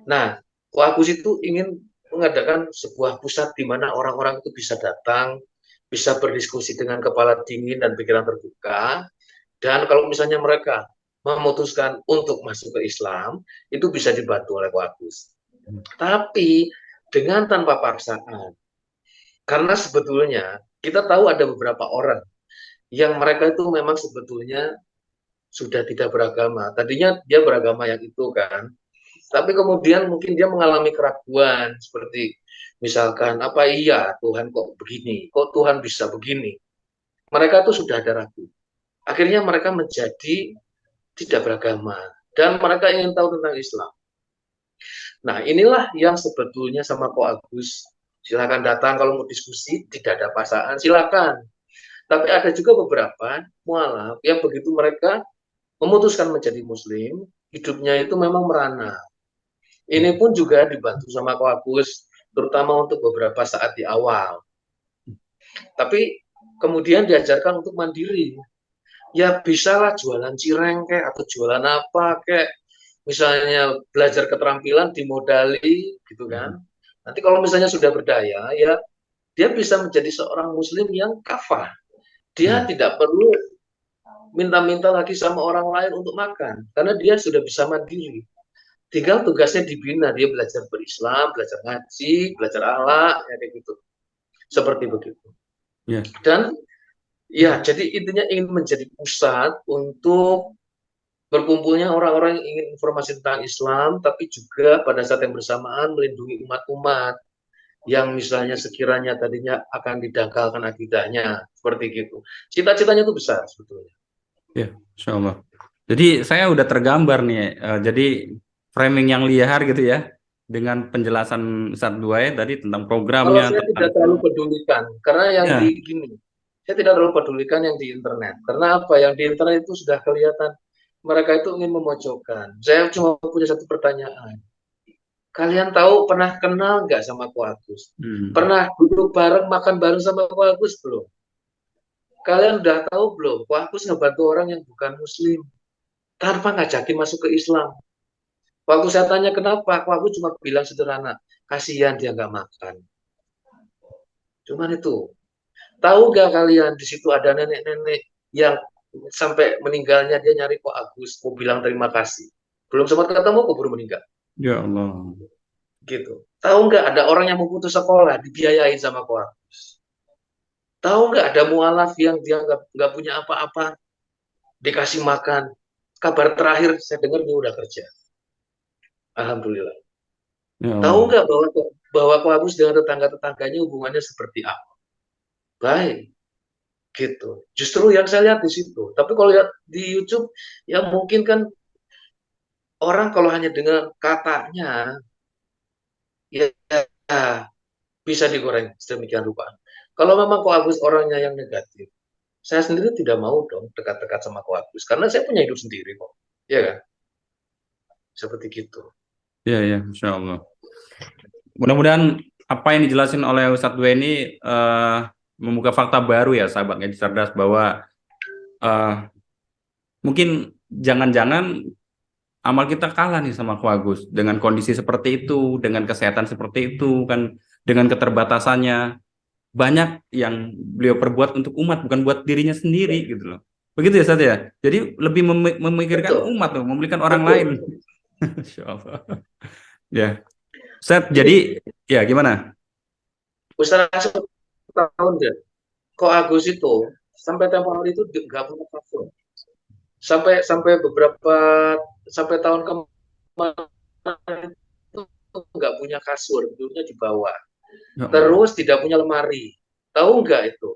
Nah, Koagus itu ingin mengadakan sebuah pusat di mana orang-orang itu bisa datang, bisa berdiskusi dengan kepala dingin dan pikiran terbuka. Dan kalau misalnya mereka memutuskan untuk masuk ke Islam, itu bisa dibantu oleh Koagus. Tapi dengan tanpa paksaan. Karena sebetulnya kita tahu ada beberapa orang yang mereka itu memang sebetulnya sudah tidak beragama. Tadinya dia beragama yang itu kan. Tapi kemudian mungkin dia mengalami keraguan seperti misalkan apa iya Tuhan kok begini, kok Tuhan bisa begini. Mereka tuh sudah ada ragu. Akhirnya mereka menjadi tidak beragama dan mereka ingin tahu tentang Islam. Nah, inilah yang sebetulnya sama Ko Agus. Silakan datang kalau mau diskusi, tidak ada paksaan, silakan. Tapi ada juga beberapa mualaf yang begitu mereka memutuskan menjadi muslim, hidupnya itu memang merana. Ini pun juga dibantu sama Ko Agus, terutama untuk beberapa saat di awal. Tapi kemudian diajarkan untuk mandiri. Ya bisalah jualan cireng kayak atau jualan apa kayak misalnya belajar keterampilan dimodali gitu kan. Nanti kalau misalnya sudah berdaya ya dia bisa menjadi seorang muslim yang kafah. Dia Ya. tidak perlu minta-minta lagi sama orang lain untuk makan karena dia sudah bisa mandiri. Tinggal tugasnya dibina, dia belajar berislam, belajar ngaji, belajar akhlak, ya kayak gitu. Seperti begitu. Ya. Dan ya, jadi intinya ingin menjadi pusat untuk berkumpulnya orang-orang yang ingin informasi tentang Islam, tapi juga pada saat yang bersamaan melindungi umat-umat yang misalnya sekiranya tadinya akan didangkalkan akidahnya, seperti gitu. Cita-citanya itu besar sebetulnya. Ya, Insya Allah. Jadi saya udah tergambar nih. Jadi framing yang liar gitu ya, dengan penjelasan Ustadz Duae tadi tentang Kalau programnya, saya tentang tidak terlalu pedulikan, karena yang ya, di gini, saya tidak terlalu pedulikan yang di internet. Karena apa? Yang di internet itu sudah kelihatan mereka itu ingin memojokkan. Saya cuma punya satu pertanyaan. Kalian tahu pernah kenal nggak sama Ko Agus? hmm, Pernah duduk bareng, makan bareng sama Ko Agus belum? Kalian udah tahu belum? Ko Agus ngebantu orang yang bukan Muslim tanpa ngajakin masuk ke Islam. Waktu saya tanya kenapa, Ko Agus cuma bilang sederhana, kasihan dia nggak makan. Cuman itu. Tahu nggak kalian di situ ada nenek-nenek yang sampai meninggalnya dia nyari Ko Agus, mau bilang terima kasih. Belum sempat ketemu, keburu meninggal. ya Allah. Gitu. Tahu nggak ada orang yang mau putus sekolah dibiayain sama Ko Agus. Tahu nggak ada mualaf yang dia nggak punya apa-apa, dikasih makan. Kabar terakhir saya dengar dia udah kerja. Alhamdulillah. Ya Tahu Allah. nggak bahwa Ko Agus dengan tetangga-tetangganya hubungannya seperti apa? Baik, gitu. Justru yang saya lihat di situ. Tapi kalau lihat di YouTube, ya mungkin kan orang kalau hanya dengan katanya, ya bisa digoreng sedemikian rupa. Kalau memang Ko Agus orangnya yang negatif, saya sendiri tidak mau dong dekat-dekat sama Ko Agus karena saya punya hidup sendiri kok. Iya kan? Seperti gitu. Iya, ya, Insya Allah. Mudah-mudahan apa yang dijelasin oleh Ustadz Dwe ini membuka fakta baru ya, sahabat ngaji cerdas, bahwa eh, mungkin jangan-jangan amal kita kalah nih sama Ko Agus dengan kondisi seperti itu, dengan kesehatan seperti itu, kan, dengan keterbatasannya. Banyak yang beliau perbuat untuk umat, bukan buat dirinya sendiri gitu loh. Begitu ya, Ustadz ya? Jadi lebih memikirkan Betul. umat loh, memikirkan orang Betul. lain. Insya Allah. Ya. Ustadz, jadi ya gimana? Ustaz tahun deh. Ko Agus itu sampai tempo hari itu nggak punya kasur. Sampai tahun kemarin itu nggak punya kasur, tidurnya di bawah. Ya Allah. Terus tidak punya lemari. Tahu nggak itu?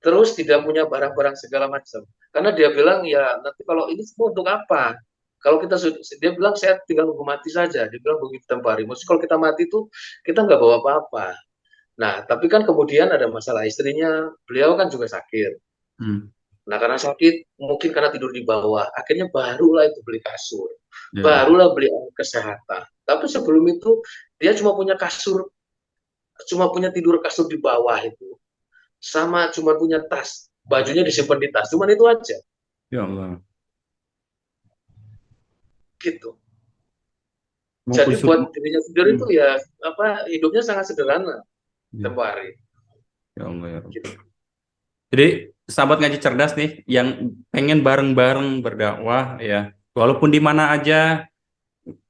Terus tidak punya barang-barang segala macam. Karena dia bilang ya nanti kalau ini semua untuk apa? Kalau dia bilang saya tinggal nunggu mati saja. Dia bilang begitu tempo hari. Maksudnya kalau kita mati itu kita nggak bawa apa-apa. Nah, tapi kan kemudian ada masalah istrinya. Beliau kan juga sakit. Hmm. Nah, karena sakit, mungkin karena tidur di bawah, akhirnya barulah itu beli kasur. Ya. Barulah beli alat kesehatan. Tapi sebelum itu, dia cuma punya tidur kasur di bawah itu. Sama cuma punya tas. Bajunya disimpan di tas. Cuman itu aja. Ya Allah. Gitu. Mau Jadi kusut. buat dirinya sendiri itu ya, hidupnya sangat sederhana. Ya. Tempo hari. Ya Allah, ya Rabbi. Gitu. Jadi sahabat ngaji cerdas nih yang pengen bareng-bareng berdakwah ya, walaupun di mana aja,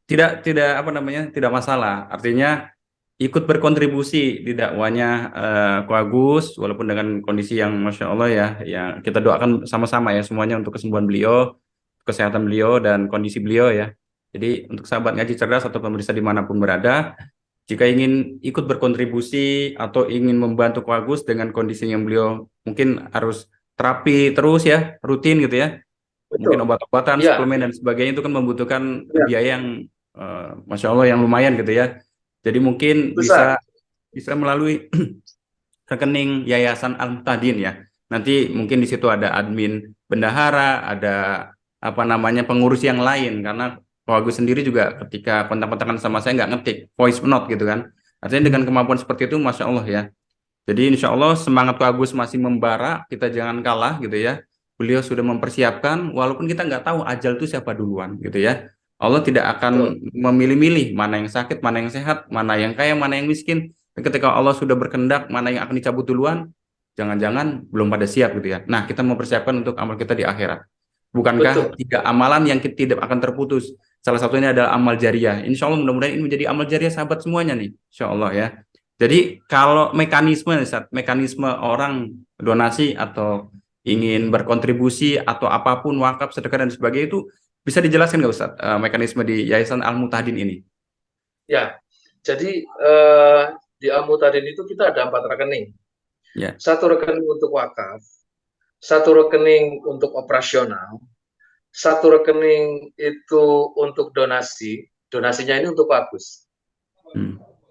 tidak tidak masalah. Artinya ikut berkontribusi di dakwanya Ko Agus, walaupun dengan kondisi yang Masya Allah ya, yang kita doakan sama-sama ya semuanya untuk kesembuhan beliau, kesehatan beliau dan kondisi beliau ya. Jadi untuk sahabat ngaji cerdas atau pemirsa dimanapun berada, jika ingin ikut berkontribusi atau ingin membantu Ko Agus dengan kondisi yang beliau mungkin harus terapi terus ya, rutin gitu ya, mungkin Betul. obat-obatan, Ya. suplemen dan sebagainya, itu kan membutuhkan Ya. biaya yang Masya Allah yang lumayan gitu ya. Jadi mungkin Besar. bisa melalui rekening Yayasan Al-Muhtadin ya. Nanti mungkin di situ ada admin bendahara, ada pengurus yang lain, karena Ko Agus sendiri juga ketika kontak-kontakan sama saya nggak ngetik voice note gitu kan. Artinya dengan kemampuan seperti itu Masya Allah ya. Jadi insya Allah semangat Ko Agus masih membara, kita jangan kalah gitu ya. Beliau sudah mempersiapkan, walaupun kita nggak tahu ajal itu siapa duluan gitu ya. Allah tidak akan memilih-milih mana yang sakit, mana yang sehat, mana yang kaya, mana yang miskin. Ketika Allah sudah berkehendak mana yang akan dicabut duluan, jangan-jangan belum pada siap gitu ya. Nah, kita mempersiapkan untuk amal kita di akhirat. Bukankah tiga amalan yang tidak akan terputus? Salah satunya adalah amal jariah. Insya Allah mudah-mudahan ini menjadi amal jariah sahabat semuanya nih. Insya Allah ya. Jadi kalau mekanisme orang donasi atau ingin berkontribusi atau apapun, wakaf, sedekah dan sebagainya, itu bisa dijelaskan nggak Ustaz, mekanisme di Yayasan Al-Muhtadin ini? Ya, jadi di Al-Muhtadin itu kita ada 4 rekening. Ya. 1 rekening untuk wakaf, 1 rekening untuk operasional, 1 rekening itu untuk donasi. Donasinya ini untuk Agus.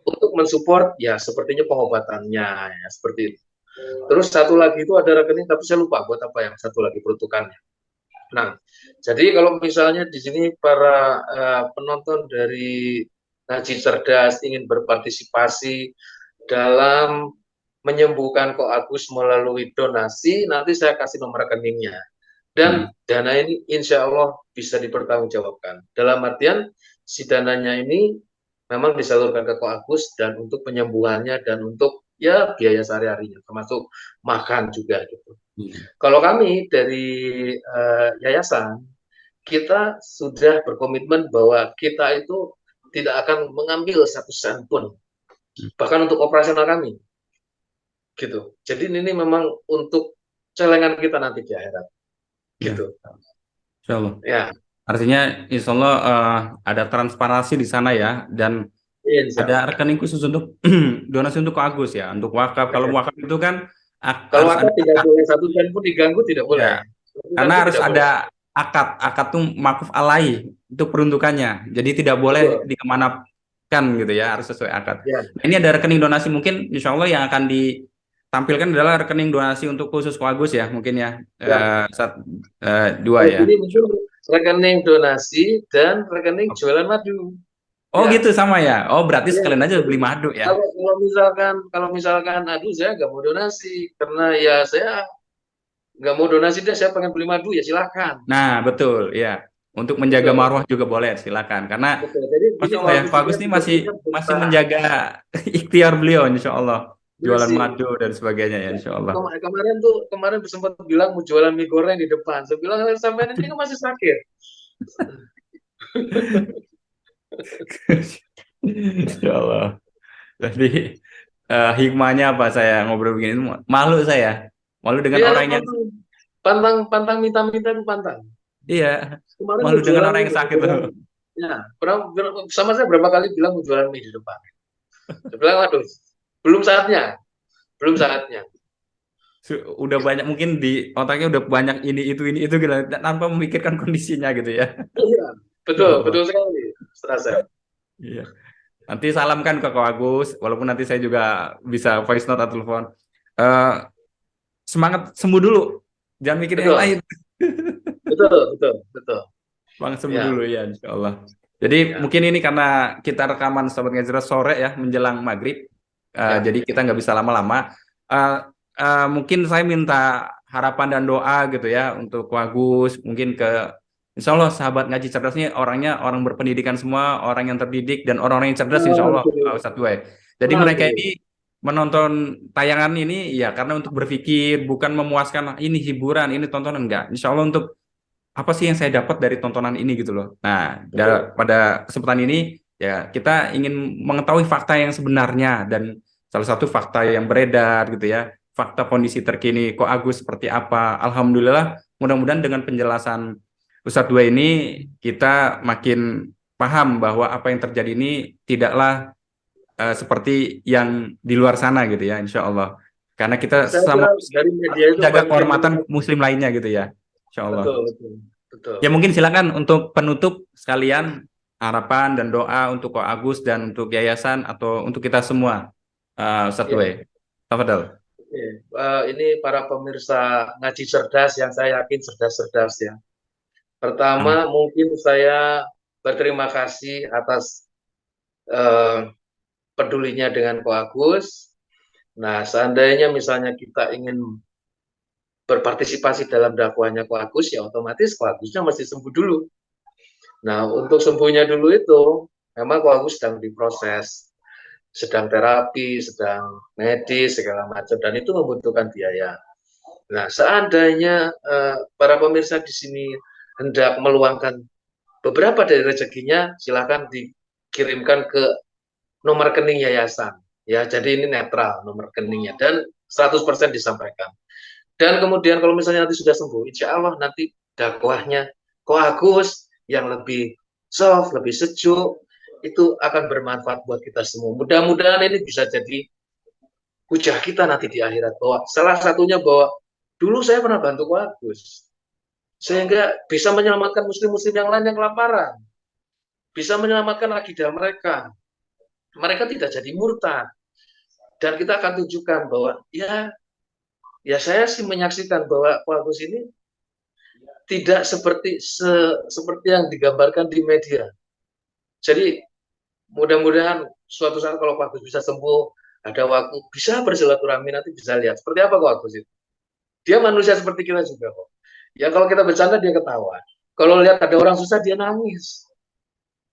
Untuk mensupport ya sepertinya pengobatannya ya seperti itu. Terus 1 lagi itu ada rekening tapi saya lupa buat apa yang 1 lagi peruntukannya. Nah, jadi kalau misalnya di sini para penonton dari Ngaji Cerdas ingin berpartisipasi dalam menyembuhkan Ko Agus melalui donasi, nanti saya kasih nomor rekeningnya. Dan dana ini insya Allah bisa dipertanggungjawabkan. Dalam artian si dananya ini memang disalurkan ke Ko Agus dan untuk penyembuhannya dan untuk ya biaya sehari-harinya, termasuk makan juga gitu. Kalau kami dari yayasan, kita sudah berkomitmen bahwa kita itu tidak akan mengambil 1 sen pun, bahkan untuk operasional kami, gitu. Jadi ini memang untuk celengan kita nanti di akhirat, gitu. Insya Allah. Ya. Artinya Insya Allah ada transparansi di sana ya, dan ada rekening khusus untuk donasi untuk Ko Agus ya, untuk wakaf. Kalau wakaf itu kan kalau harus wakaf tidak boleh 1 sen pun diganggu, tidak boleh. Karena harus ada akad tuh makuf alai untuk peruntukannya. Jadi tidak boleh dikemanakan gitu ya, harus sesuai akad. Nah, ini ada rekening donasi mungkin Insya Allah yang akan tampilkan adalah rekening donasi untuk khusus Ko Agus ya, mungkin ya. Ya, Dua ya. ini mungkin rekening donasi dan rekening jualan madu. Oh Ya, gitu sama ya. Oh berarti ya. sekalian aja Jadi beli madu ya. kalau misalkan, aduh saya nggak mau donasi karena ya saya nggak mau donasi deh, saya pengen beli madu ya silakan. Nah betul ya. Untuk menjaga Betul, marwah juga boleh, silakan. Karena betul. Jadi Masya ini Allah ya, bagus Pak juga Agus ini masih sebetulnya masih buka. menjaga ikhtiar beliau, Insya Allah. Jualan Masih. madu dan sebagainya ya, Ya. Insya Allah. Kemarin sempat bilang mau jualan mie goreng di depan. Saya bilang sampai ini kan masih sakit. Insya Allah. Jadi hikmahnya apa saya ngobrol begini? Malu saya. Malu dengan Iya, orang yang pantang, pantang, pantang minta-minta itu pantang. iya, Kemarin malu mau dengan jualan orang mie yang di sakit depan. loh. Ya, sama saya berapa kali bilang mau jualan mie di depan. Saya bilang, waduh, belum saatnya, belum saatnya. Udah banyak mungkin di otaknya udah banyak ini itu gitu tanpa memikirkan kondisinya gitu ya. Iya, Ya betul, Allah. betul sekali. Serasa. Iya. Nanti salamkan ke Ko Agus, walaupun nanti saya juga bisa voice note atau telepon. Eh, Semangat sembuh dulu, jangan mikir yang Betul, lain. betul, betul, betul. Semangat sembuh Ya, dulu ya, Insya Allah. Jadi ya, mungkin ini karena kita rekaman Sobat Ngajras sore ya, menjelang maghrib. ya. Jadi kita nggak bisa lama-lama. Eh, Mungkin saya minta harapan dan doa gitu ya untuk Ko Agus, mungkin ke Insya Allah sahabat ngaji cerdas ini orangnya orang berpendidikan semua, orang yang terdidik dan orang-orang yang cerdas Insya Allah Alhamdulillah. Ustadz Dua. Jadi mereka ini Alhamdulillah. menonton tayangan ini ya karena untuk berpikir, bukan memuaskan "Ah, ini hiburan, ini tontonan enggak. Insya Allah untuk apa sih yang saya dapat dari tontonan ini gitu loh. Nah, Betul. pada kesempatan ini ya kita ingin mengetahui fakta yang sebenarnya dan salah satu fakta yang beredar gitu ya, fakta kondisi terkini Ko Agus seperti apa. Alhamdulillah, mudah-mudahan dengan penjelasan Ustadz Dua ini kita makin paham bahwa apa yang terjadi ini tidaklah seperti yang di luar sana gitu ya, insya Allah. Karena kita Saya sama kira muslim dari harus media itu menjaga banyak yang kehormatan terlihat. muslim lainnya gitu ya, insya Allah. Betul, betul, betul. Ya mungkin silakan untuk penutup sekalian harapan dan doa untuk Ko Agus dan untuk yayasan atau untuk kita semua. Ustadz Ya, Wei. Tafadhal. oke. Ini para pemirsa ngaji cerdas yang saya yakin cerdas-cerdas ya. Amin. Pertama, mungkin saya berterima kasih atas eh, pedulinya dengan Ko Agus. Nah, seandainya misalnya kita ingin berpartisipasi dalam dakwahnya Ko Agus, ya otomatis Ko Agusnya mesti sembuh dulu. Nah, untuk sembuhnya dulu itu, memang Ko Agus sedang diproses, sedang terapi, sedang medis, segala macam, dan itu membutuhkan biaya. Nah, seandainya para pemirsa di sini hendak meluangkan beberapa dari rezekinya, silakan dikirimkan ke nomor rekening yayasan. Ya, jadi ini netral nomor rekeningnya dan 100% disampaikan. Dan kemudian kalau misalnya nanti sudah sembuh, insya Allah nanti dakwahnya Ko Agus yang lebih soft, lebih sejuk, itu akan bermanfaat buat kita semua. Mudah-mudahan ini bisa jadi hujah kita nanti di akhirat. Bahwa salah satunya bahwa dulu saya pernah bantu Ko Agus, sehingga bisa menyelamatkan muslim-muslim yang lain yang kelaparan, bisa menyelamatkan akidah mereka. Mereka tidak jadi murtad. Dan kita akan tunjukkan bahwa ya saya sih menyaksikan bahwa Ko Agus ini tidak seperti yang digambarkan di media. Jadi mudah-mudahan suatu saat kalau Pak Agus bisa sembuh, ada waktu bisa bersilaturahmi, nanti bisa lihat seperti apa kok Agus itu. Dia manusia seperti kita juga kok. Ya kalau kita bercanda dia ketawa. Kalau lihat ada orang susah dia nangis.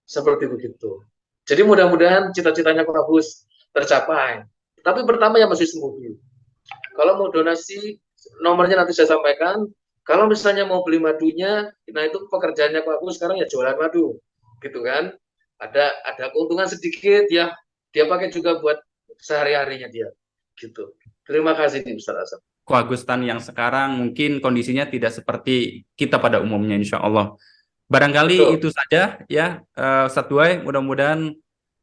Seperti begitu. Jadi mudah-mudahan cita-citanya Pak Agus tercapai. Tapi pertama yang masih sembuh dulu. Kalau mau donasi, nomornya nanti saya sampaikan. Kalau misalnya mau beli madunya, nah itu pekerjaannya Pak Agus sekarang ya jualan madu, gitu kan? Ada keuntungan sedikit ya, dia pakai juga buat sehari-harinya dia, gitu. Terima kasih nih Ustaz Asam. Ko Agustan yang sekarang mungkin kondisinya tidak seperti kita pada umumnya, insya Allah. Barangkali Betul. itu saja ya, Ustadz Dua. Mudah-mudahan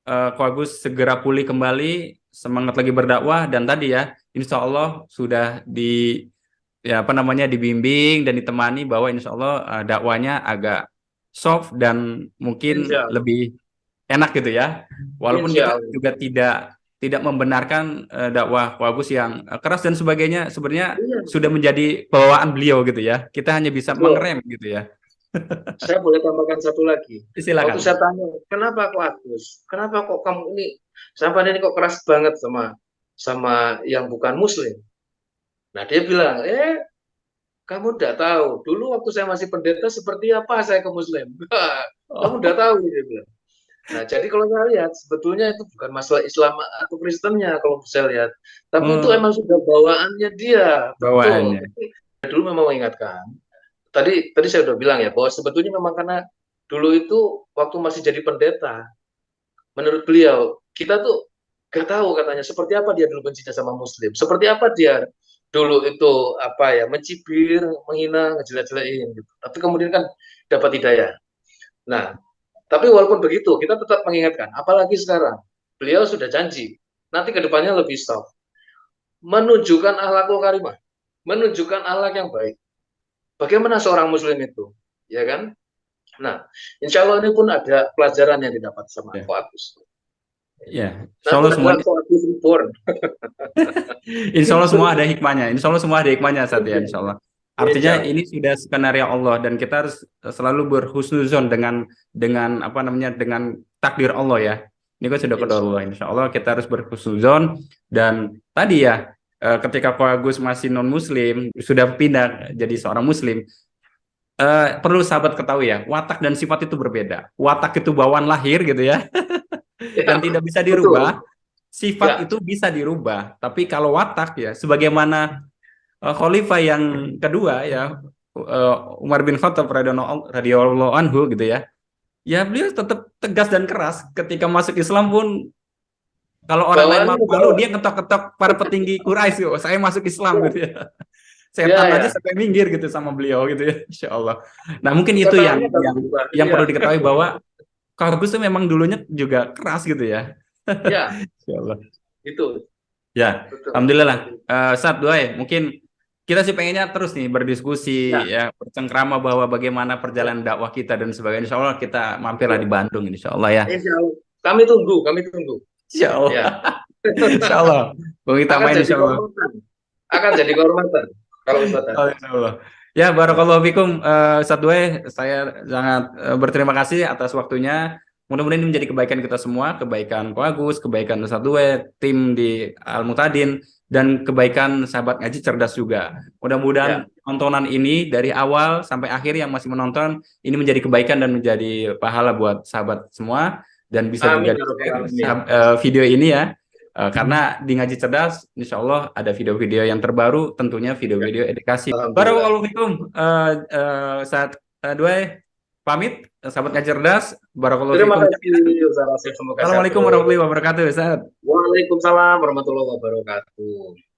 Ko Agus segera pulih kembali, semangat lagi berdakwah dan tadi ya, insya Allah sudah ya apa namanya dibimbing dan ditemani bahwa insya Allah dakwanya agak soft dan mungkin Insya Allah. lebih enak gitu ya. Walaupun kita Insya Allah. juga tidak tidak membenarkan dakwah Bagus yang keras dan sebagainya, sebenarnya Iya, sudah menjadi bawaan beliau gitu ya. Kita hanya bisa betul. mengerem gitu ya. Saya boleh tambahkan satu lagi. Waktu Silakan. saya tanya, kenapa kok Agus? Kenapa kok kamu ini sampai ini kok keras banget sama sama yang bukan Muslim? Nah dia bilang, kamu udah tahu. Dulu waktu saya masih pendeta seperti apa saya ke Muslim. Kamu Oh, udah tahu dia bilang. Nah jadi kalau saya lihat sebetulnya itu bukan masalah Islam atau Kristennya kalau saya lihat, tapi itu oh, emang sudah bawaannya dia, betul. bawaannya. Tapi dulu memang mengingatkan. Tadi saya udah bilang ya bahwa sebetulnya memang karena dulu itu waktu masih jadi pendeta, menurut beliau kita tuh gak tahu katanya seperti apa dia dulu bencinya sama Muslim, seperti apa dia dulu itu apa ya mencibir, menghina, ngejelek-jelekin gitu. Tapi kemudian kan dapat hidayah. Nah, tapi walaupun begitu kita tetap mengingatkan, apalagi sekarang beliau sudah janji nanti kedepannya lebih soft, menunjukkan akhlakul karimah, menunjukkan akhlak yang baik. Bagaimana seorang Muslim itu, ya kan? Nah, insya Allah ini pun ada pelajaran yang didapat sama Ya, Koatus. ya. Insya Nanti Allah ada semuanya, Koatus Reborn. insya Allah Gitu. semua ada hikmahnya. Insya Allah semua ada hikmahnya saat ya, insya Allah. Insya Artinya Allah. ini sudah skenario Allah dan kita harus selalu berhusnuzon dengan apa namanya dengan takdir Allah ya. Ini kan sudah qada Insya Allah. Allah. Insya Allah kita harus berhusnuzon dan tadi ya ketika Ko Agus masih non Muslim sudah pindah jadi seorang Muslim. Perlu sahabat ketahui ya, watak dan sifat itu berbeda. Watak itu bawaan lahir gitu ya, Ya, dan tidak bisa dirubah. betul. Sifat Ya, itu bisa dirubah, tapi kalau watak ya, sebagaimana Khalifah yang kedua ya, Umar bin Khattab radhiyallahu anhu gitu ya, ya beliau tetap tegas dan keras. Ketika masuk Islam pun, kalau orang lain bawaannya malu-malu, bawa. dia ngetok-ketok para petinggi Quraisy, "Oh, saya masuk Islam gitu ya. Ya, Setan aja ya. sampai minggir gitu sama beliau gitu ya, Insya Allah. Nah mungkin itu Setannya yang baru yang berubah. yang Ya, perlu diketahui bahwa Kak Agus itu memang dulunya juga keras gitu ya. ya, Insya Allah. itu. Ya, Betul. Alhamdulillah lah. Saat doa ya, mungkin kita sih pengennya terus nih berdiskusi Ya, ya, bercengkrama bahwa bagaimana ya. perjalanan dakwah kita dan sebagainya. Insya Allah kita mampirlah di Betul. Bandung, Insya Allah ya. Insya Allah. Kami tunggu, kami tunggu. Insya Allah, Ya. Insya Allah. Bung kita Akan main jadi Insya Allah. kehormatan. Akan jadi kehormatan kalau Ustaz Oh, datang. insya Allah. Ya, barakallahu fikum. Ustadz Dwe, saya sangat berterima kasih atas waktunya. Mudah-mudahan ini menjadi kebaikan kita semua, kebaikan Ko Agus, kebaikan Ustadz Dwe, tim di Al Mutadin, dan kebaikan sahabat ngaji cerdas juga. Mudah-mudahan Ya. tontonan ini dari awal sampai akhir yang masih menonton, ini menjadi kebaikan dan menjadi pahala buat sahabat semua, dan bisa juga Amin ya rabbal di-share alamin. video ini ya. Karena di Ngaji Cerdas, insya Allah ada video-video yang terbaru, tentunya Ya. video-video edukasi. Alhamdulillah. Barakallahu fikum. Saat dua pamit, sahabat Ngaji Cerdas. Barakallahu Terima fikum. kasih Ustaz Rasul. Semoga sehat Assalamualaikum terus. warahmatullahi wabarakatuh, Ustaz. Waalaikumsalam warahmatullahi wabarakatuh.